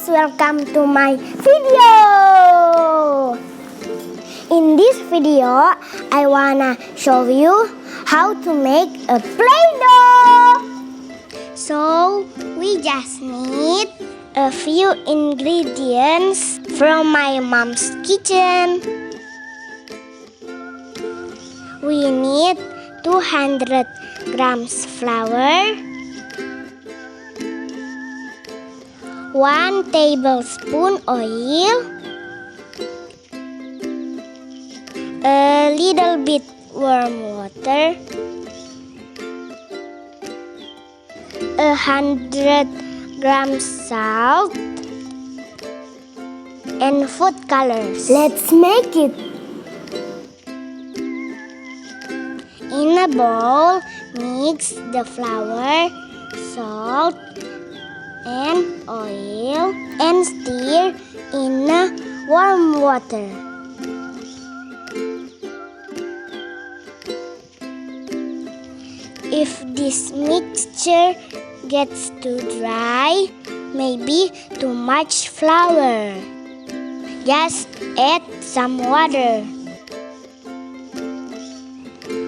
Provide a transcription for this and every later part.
guys, welcome to my video. In this video, I wanna show you how to make a Play-Doh. So, we just need a few ingredients from my mom's kitchen. We need 200 grams flour, 1 tablespoon oil, a little bit warm water, 100 grams salt, and food colors. Let's make it. In a bowl, mix the flour, salt, and oil and stir in warm water. If this mixture gets too dry, maybe too much flour, just add some water.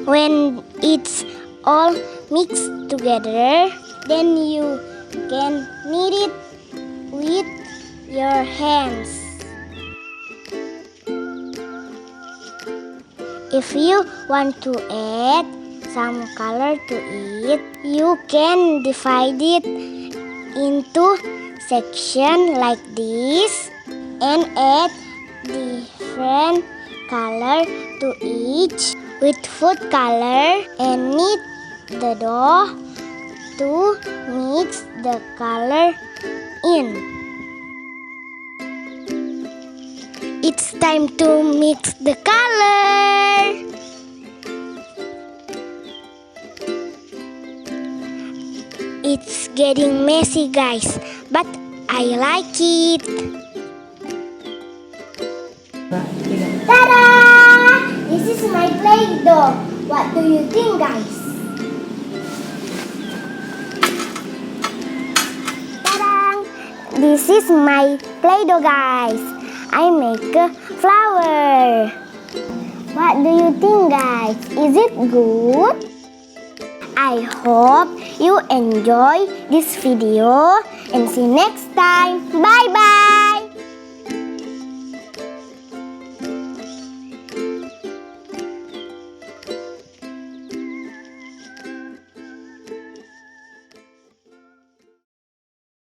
When it's all mixed together, then you can knead it with your hands. If you want to add some color to it, you can divide it into sections like this and add different color to each with food color and knead the dough to mix the color in. It's time to mix the color. It's getting messy, guys, but I like it. Ta-da! This is my Play-Doh. What do you think, guys? This is my Play-Doh, guys. I make a flower. What do you think, guys? Is it good? I hope you enjoy this video and see you next time. Bye-bye.